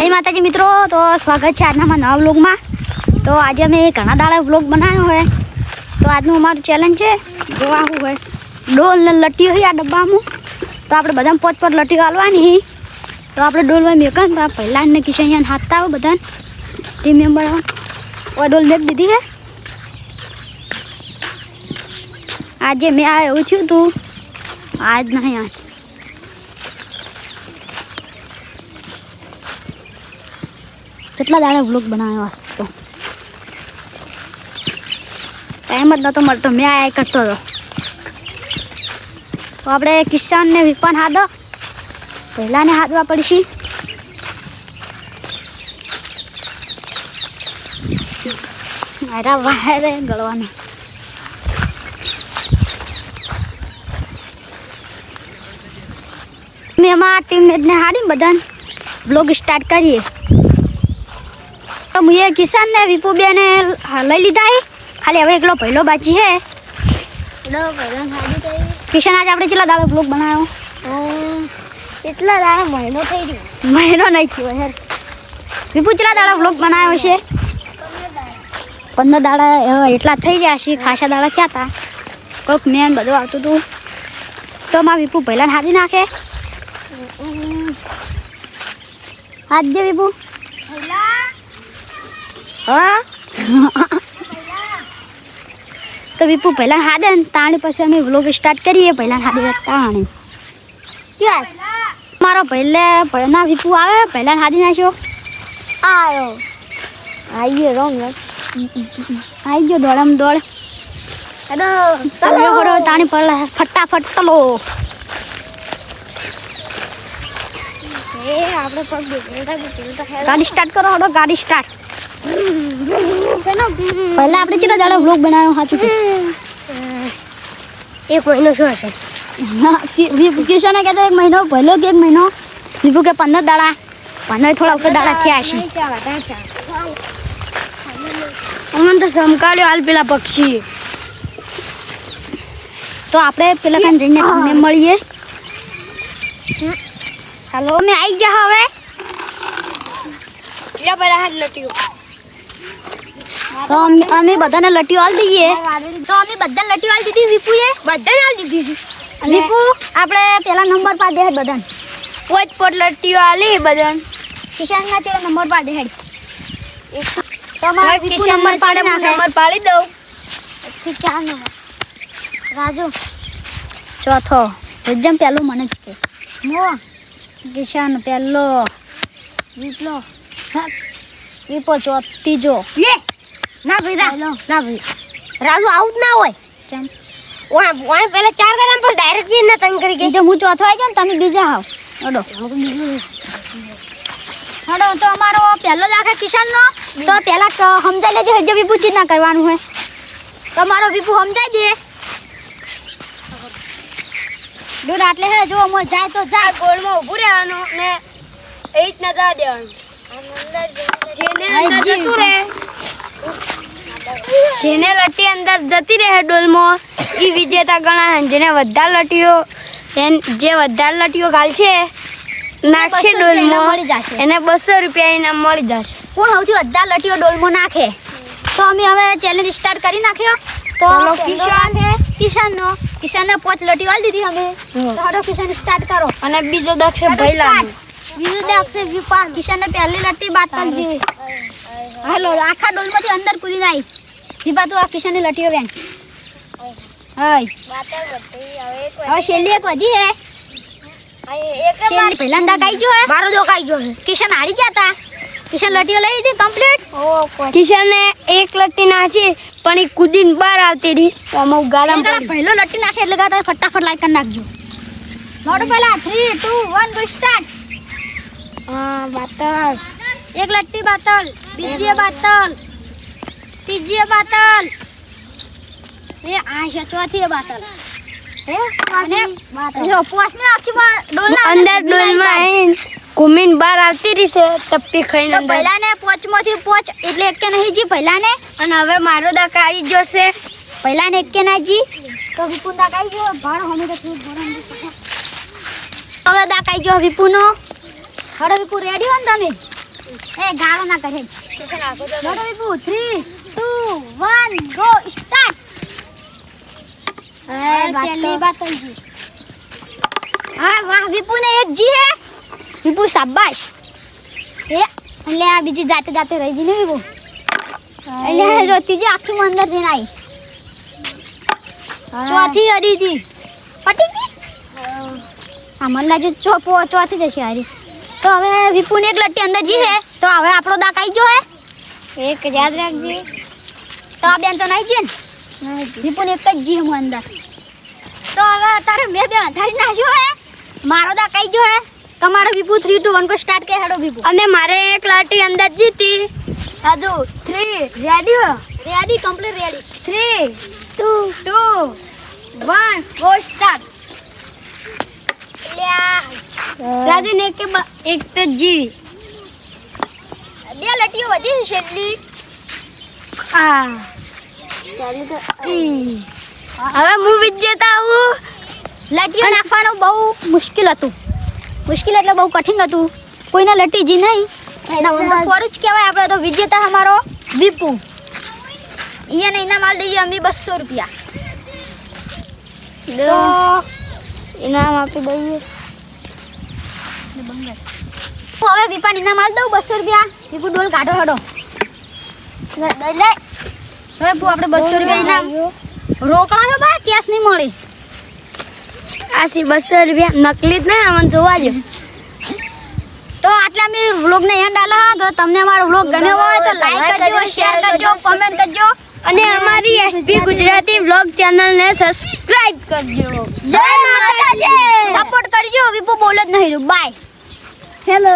જય માતાજી મિત્રો, તો સ્વાગત છે આજના નવા વ્લોગમાં। તો આજે અમે ઘણા દાડા વ્લોગ બનાવ્યો હોય, તો આજનું અમારું ચેલેન્જ છે જોવા શું હોય ડોલ ને લટ્ટીઓ હોય આ ડબ્બામાં। તો આપણે બધા પોત પોત લટ્ટીઓ હાલવાની, તો આપણે ડોલમાં મેકન તો પહેલાં ને કિશન હાથતા આવે બધા ટીમ મેમ્બર ડોલ મેક દીધી છે। આજે મેં આ એવું થયું હતું, આજ નહીં આજ કેટલા દાડા વ્લોગ બનાવ્યો હતો, ટાઈમ જ નહોતો મળતો, મેં આ કરતો હતો। તો આપણે કિસાનને વિપાન હાદો પહેલાંને હાદવા પડશે। મારા વાયરે ગળવાના મેં અમારા ટીમમેટને હાડીને બધાને વ્લોગ સ્ટાર્ટ કરીએ। તો મુએ કિસાન ને વિપુ બે ને લઈ લીધા है, खाली હવે એકલો પહેલો બાકી है। કિશન आज આપણે કેટલા દાડા બ્લોગ બનાવ્યો? એટલા દાડા મહિનો થઈ ગયો। મહિનો નહીં થયો યાર। વિપુ કેટલા દાડા બ્લોગ બનાવ્યો છે? 15 દાડા એટલા થઈ ગયા છે, ખાસા દાડા થયા હતા, કોઈક મેન બધું આવતું હતું। તો માં વિપુ પહેલાં હાદી નાખે, હાથ દે વિપુ। હા તો વિપુ પહેલાં હાદે ને તાણી પછી અમે વ્લોગ સ્ટાર્ટ કરીએ। પહેલાં હાદી તાણી યસ મારો પહેલા વિપુ આવે પહેલાં હાદી નાખ્યો। આયો આઈએ રોંગ આવી ગયો દોડમ દોડ હેલો તાણી પડે ફટાફટ ચલો। એ આપણે પગ ગાડી સ્ટાર્ટ કરો, હડો ગાડી સ્ટાર્ટ। પહેલા આપણે કેટલા દાડા વ્લોગ બનાવ્યો સાચું? એક મહિનો શું હશે? કિશને કહેતો 1 મહિનો, પહેલો કે 1 મહિનો, વિપુ કે 15 દાડા, 15 થોડા ઉપર દાડા થયા છે। અમને તો સમકાળ્યો હાલ પેલા પક્ષી। તો આપણે પેલા કાન જઈને તમને મળીએ। હાલો અમે આવી ગયા હવે। લે પેલા હાથ લટ્યો તો અમે બધાને લટ્ટીઓ આલ દઈએ। તો અમે બધાને લટ્ટીઓ આલ દીધી વિપુએ, બધાને હાલ દીધી છે। વિપુ આપણે પેલા નંબર પા દે બધાને, પોચ પોટ લટ્ટીઓ આલી બધાને। કિશનના ચેડો નંબર પા દે હેડ। તો અમારા વિપુ કિશન નંબર પાડી નાખે। નંબર પાડી દઉં। થી 4 નંબર રાજુ ચોથો, એકદમ પહેલું મને જ કે મો કિશન પહેલો, વિપલો વિપો ત્રીજો। લે ના ભાઈ હેલો ના ભાઈ રાજુ આઉટ ના હોય। ચમ ઓય પેલા 4 ગરમ પર ડાયરેક્ટ જીને તંગ કરી ગઈ। તો હું ચોથો આવી જાઉં ને તમે બીજા આવો। હડો હડો તો અમારો પહેલો જ આખે કિશનનો। તો પહેલા સમજાઈ લેજો હજુ વિપુ ચીજ ના કરવાનું હોય, તમારો વિપુ સમજાઈ દે દૂર આટલે હે જો મો જાય તો જાય, ગોળમાં ઊભું રહેવાનું ને એ રીતના જા દેવાનું। જેને અંદર જતું રહે, જેને લટ્ટી અંદર જતી રહે ડોલમાં એ વિજેતા ગણાય। જેને વધારે લટ્ટીઓ જે વધારે લટ્ટીઓ ઘાલશે નાખશે 200 રૂપિયા ડોલમાં મળી જશે। એને 200 રૂપિયા ઇનામ મળી જશે। કોણ સૌથી વધારે લટીઓ ડોલમાં નાખે? તો અમે હવે ચેલેન્જ સ્ટાર્ટ કરી નાખ્યો। તો ચાલો, કિશન છે કિશનને 5 લટીઓ આલી દીધી અમે। તો હડો કિશન સ્ટાર્ટ કરો। અને બીજો દક્ષ ભઈલાનું બીજું દક્ષ વિપાન કિશનને પહેલી લટી બાતલ જી હાલો આખા ડોલમાંથી અંદર કૂદી નાઈ વિપા તું આ કિશનની લટીઓ વેણ હાય હવે છેલ્લી એક વધી હે પહેલા દાકાઈ જો હે મારો દોકાઈ ગયો છે। કિશન હારી ગયા તા, કિશન લટીઓ લઈ લીધી કમ્પ્લીટ। કિશને એક લટ્ટી નાખી પણ એ કૂદીને બહાર આવતી રહી તો અમુક ગાળા પહેલો લટ્ટી નાખે એટલે ગાતા ફટાફટ લાઈક કરી નાખજો। મોડું પહેલા 3 2 1 ગો સ્ટાર્ટ। બાતલ એક લટ્ટી બાતલ, બીજી બાતલ, ત્રીજી બાતલ, એ આ છે ચોથી બાતલ, હે અને જો પોસને આખી ડોલના અંદર ડોલમાં આવીને ઘૂમીને બહાર આવતી રહી છે ટપ્પી ખાઈને તો અંદર। પહેલાને પોચમાંથી પોચ એટલે એક કે નહીં જી પહેલાને, અને હવે મારો દકા આવી ગયો છે। પહેલાને એક કે ના જી તો વિપુન દાકાઈ જો ભાડો હમે તો શું ભરમ હવે દાકાઈ જો વિપુનો। હડો વિપુ રેડી હો ને તમે? એ ગાળો ના કરે લડો વિપુ 3 2 1 ગો સ્ટાર્ટ પહેલી બાત થઈ ગઈ હા વાહ વિપુ ને એક જી હે વિપુ શાબાશ એ એટલે આ બીજી જાતે જાતે રહી ગઈ ને વિપુ એટલે જો ત્રીજી આખી અંદર જઈને આવી ચોથી અડી હતી પટી ગઈ આ મને લાગે ચોથી જશે હારી તો હવે વિપુને એક લટ્ટી અંદર જી હે તો હવે આપણો દાક આવી ગયો હે એક યાદ રાખજે તો આ બેન તો નહીં જી ને વિપુને એક જ જી હું અંદર તો હવે તારે મેં બે અંધારી નાખ્યો હે મારો દાક આવી ગયો હે તમારો વિપુ 3 2 1 કો સ્ટાર્ટ કે હેડો વિપુ અને મારે એક લાટી અંદર જીતી હજુ 3 રેડી હો ready complete ready 3 2 1 go start Raju ને એક તો જીવી બે લટીઓ વધી છે એટલી આ હવે હું વિજેતા હું લટીઓ નાખવાનું બહુ મુશ્કેલ હતું મુશ્કેલ એટલે બહુ કઠિન હતું કોઈને લટી જી નહીં એના ફોર જ કહેવાય આપણે તો વિજેતા અમારો વિપુ અહીંયા ને ઇનામ આલ દઈએ અમે 200 રૂપિયા તો ઇનામ આપી દઈએ હવે વિપાન ઇનામ આલ દઉં 200 રૂપિયા વિપુ ડોલ કાઢો હડો લે હવે પુ આપણે 200 રૂપિયા ઇનામ રોકડા છે ભાઈ કેશ નહીં મળી આસી 200 રૂપિયા નકલી જ ને અમને જોવા જો તો આટલા અમે વ્લોગ ને એન્ડ આલા તો તમને અમારો વ્લોગ ગમ્યો હોય તો લાઈક કરજો શેર કરજો કમેન્ટ કરજો અને અમારી એસપી ગુજરાતી વ્લોગ ચેનલ ને સબસ્ક્રાઇબ કરજો જય માતાજી સપોર્ટ કરજો વિપુ બોલે જ નહીં બાય હેલો